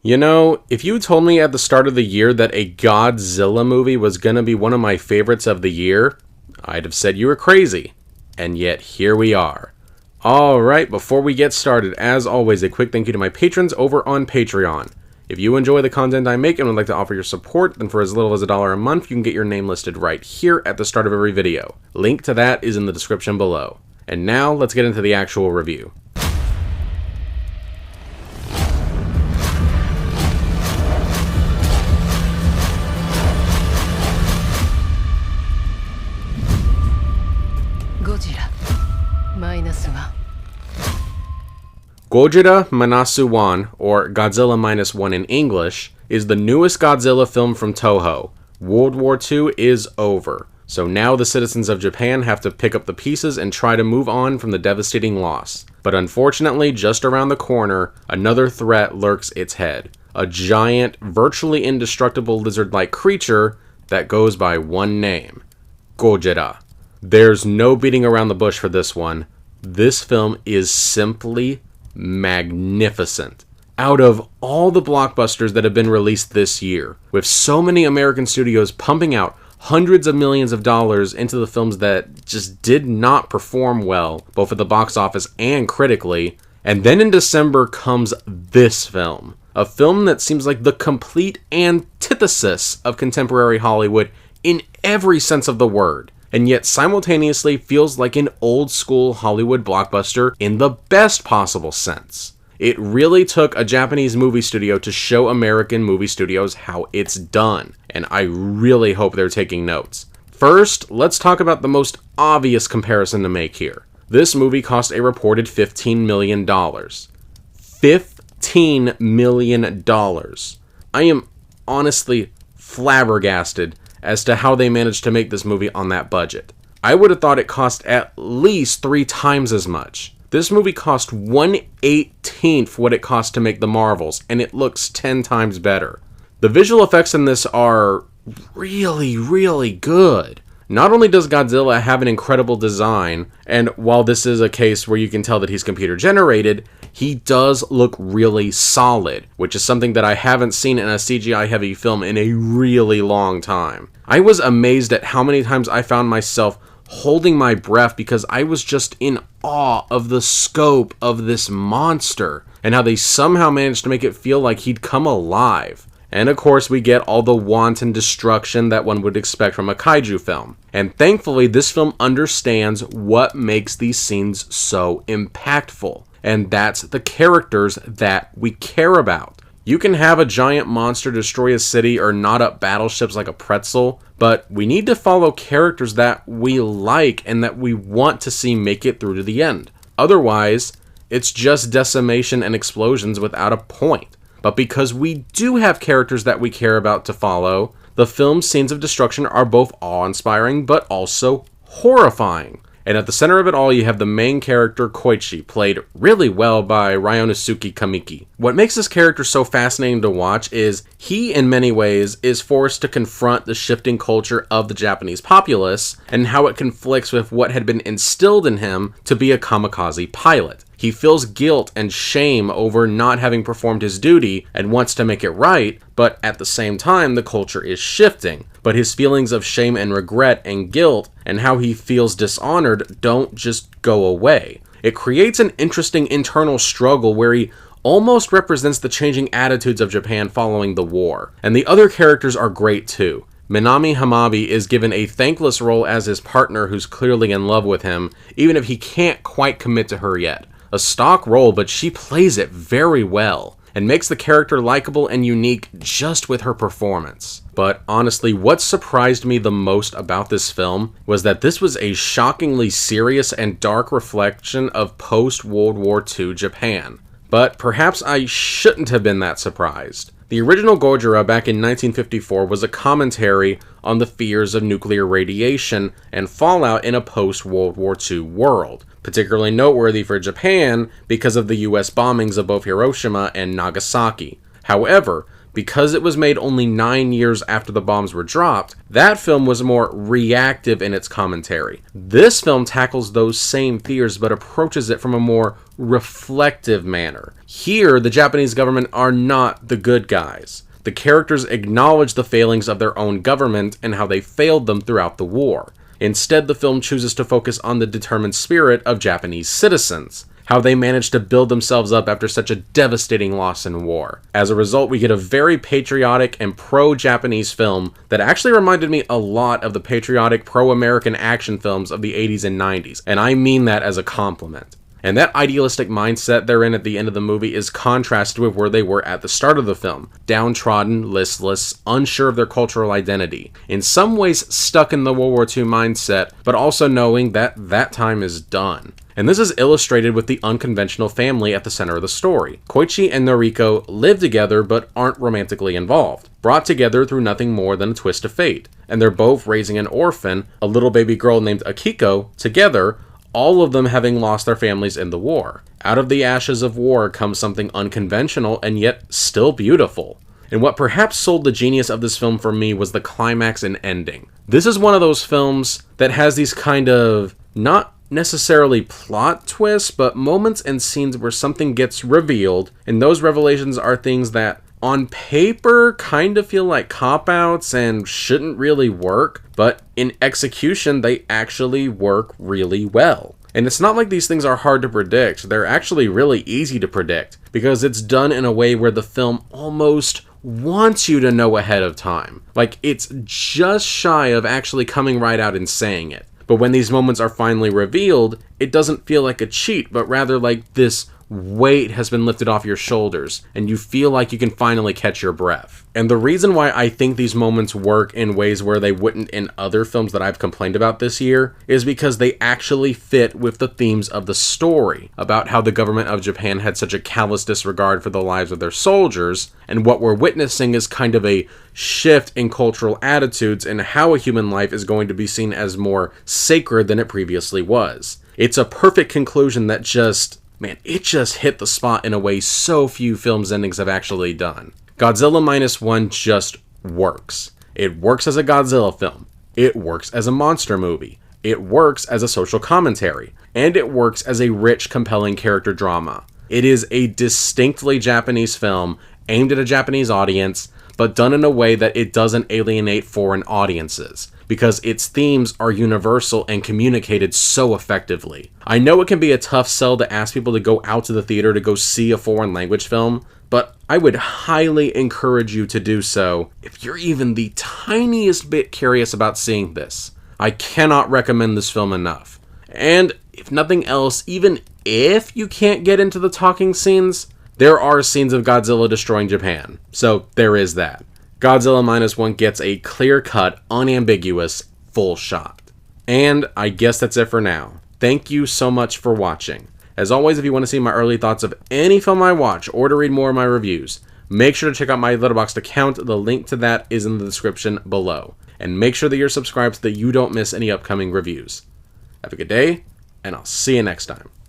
You know, if you told me at the start of the year that a Godzilla movie was gonna be one of my favorites of the year, I'd have said you were crazy. And yet, here we are. Alright, before we get started, as always, a quick thank you to my patrons over on Patreon. If you enjoy the content I make and would like to offer your support, then for as little as $1 a month, you can get your name listed right here at the start of every video. Link to that is in the description below. And now, let's get into the actual review. Godzilla Minus One, or Godzilla Minus One in English, is the newest Godzilla film from Toho. World War II is over, so now the citizens of Japan have to pick up the pieces and try to move on from the devastating loss. But unfortunately, just around the corner, another threat lurks its head. A giant, virtually indestructible lizard-like creature that goes by one name: Godzilla. There's no beating around the bush for this one. This film is simply magnificent. Out of all the blockbusters that have been released this year, with so many American studios pumping out hundreds of millions of dollars into the films that just did not perform well, both at the box office and critically, and then in December comes this film. A film that seems like the complete antithesis of contemporary Hollywood in every sense of the word, and yet simultaneously feels like an old-school Hollywood blockbuster in the best possible sense. It really took a Japanese movie studio to show American movie studios how it's done, and I really hope they're taking notes. First, let's talk about the most obvious comparison to make here. This movie cost a reported $15 million. $15 million. I am honestly flabbergasted as to how they managed to make this movie on that budget. I would have thought it cost at least 3 times as much. This movie cost 1/18 what it cost to make The Marvels, and it looks 10 times better. The visual effects in this are really good. Not only does Godzilla have an incredible design, and while this is a case where you can tell that he's computer generated, he does look really solid, which is something that I haven't seen in a CGI heavy film in a really long time. I was amazed at how many times I found myself holding my breath because I was just in awe of the scope of this monster and how they somehow managed to make it feel like he'd come alive. And of course, we get all the wanton destruction that one would expect from a kaiju film. And thankfully, this film understands what makes these scenes so impactful. And that's the characters that we care about. You can have a giant monster destroy a city or knot up battleships like a pretzel, but we need to follow characters that we like and that we want to see make it through to the end. Otherwise, it's just decimation and explosions without a point. But because we do have characters that we care about to follow, the film's scenes of destruction are both awe-inspiring but also horrifying. And at the center of it all, you have the main character, Koichi, played really well by Ryunosuke Kamiki. What makes this character so fascinating to watch is he, in many ways, is forced to confront the shifting culture of the Japanese populace and how it conflicts with what had been instilled in him to be a kamikaze pilot. He feels guilt and shame over not having performed his duty and wants to make it right, but at the same time, the culture is shifting. But his feelings of shame and regret and guilt and how he feels dishonored don't just go away. It creates an interesting internal struggle where he almost represents the changing attitudes of Japan following the war. And the other characters are great too. Minami Hamabi is given a thankless role as his partner who's clearly in love with him, even if he can't quite commit to her yet. A stock role, but she plays it very well and makes the character likable and unique just with her performance. But honestly, what surprised me the most about this film was that this was a shockingly serious and dark reflection of post-World War II Japan. But perhaps I shouldn't have been that surprised. The original Gojira back in 1954 was a commentary on the fears of nuclear radiation and fallout in a post-World War II world, particularly noteworthy for Japan because of the US bombings of both Hiroshima and Nagasaki. However, because it was made only 9 years after the bombs were dropped, that film was more reactive in its commentary. This film tackles those same fears but approaches it from a more reflective manner. Here, the Japanese government are not the good guys. The characters acknowledge the failings of their own government and how they failed them throughout the war. Instead, the film chooses to focus on the determined spirit of Japanese citizens, how they managed to build themselves up after such a devastating loss in war. As a result, we get a very patriotic and pro-Japanese film that actually reminded me a lot of the patriotic pro-American action films of the 80s and 90s, and I mean that as a compliment. And that idealistic mindset they're in at the end of the movie is contrasted with where they were at the start of the film. Downtrodden, listless, unsure of their cultural identity. In some ways stuck in the World War II mindset, but also knowing that that time is done. And this is illustrated with the unconventional family at the center of the story. Koichi and Noriko live together but aren't romantically involved, brought together through nothing more than a twist of fate. And they're both raising an orphan, a little baby girl named Akiko, together, all of them having lost their families in the war. Out of the ashes of war comes something unconventional and yet still beautiful. And what perhaps sold the genius of this film for me was the climax and ending. This is one of those films that has these kind of, not necessarily plot twists, but moments and scenes where something gets revealed, and those revelations are things that on paper kind of feel like cop-outs and shouldn't really work, but in execution they actually work really well. And it's not like these things are hard to predict, they're actually really easy to predict, because it's done in a way where the film almost wants you to know ahead of time. Like, it's just shy of actually coming right out and saying it. But when these moments are finally revealed, it doesn't feel like a cheat, but rather like this weight has been lifted off your shoulders, and you feel like you can finally catch your breath. And the reason why I think these moments work in ways where they wouldn't in other films that I've complained about this year is because they actually fit with the themes of the story, about how the government of Japan had such a callous disregard for the lives of their soldiers, and what we're witnessing is kind of a shift in cultural attitudes and how a human life is going to be seen as more sacred than it previously was. It's a perfect conclusion that it just hit the spot in a way so few films' endings have actually done. Godzilla Minus One just works. It works as a Godzilla film. It works as a monster movie. It works as a social commentary. And it works as a rich, compelling character drama. It is a distinctly Japanese film aimed at a Japanese audience, but done in a way that it doesn't alienate foreign audiences, because its themes are universal and communicated so effectively. I know it can be a tough sell to ask people to go out to the theater to go see a foreign language film, but I would highly encourage you to do so if you're even the tiniest bit curious about seeing this. I cannot recommend this film enough. And if nothing else, even if you can't get into the talking scenes, there are scenes of Godzilla destroying Japan. So there is that. Godzilla Minus One gets a clear-cut, unambiguous, full shot. And I guess that's it for now. Thank you so much for watching. As always, if you want to see my early thoughts of any film I watch or to read more of my reviews, make sure to check out my Letterboxd account. The link to that is in the description below. And make sure that you're subscribed so that you don't miss any upcoming reviews. Have a good day, and I'll see you next time.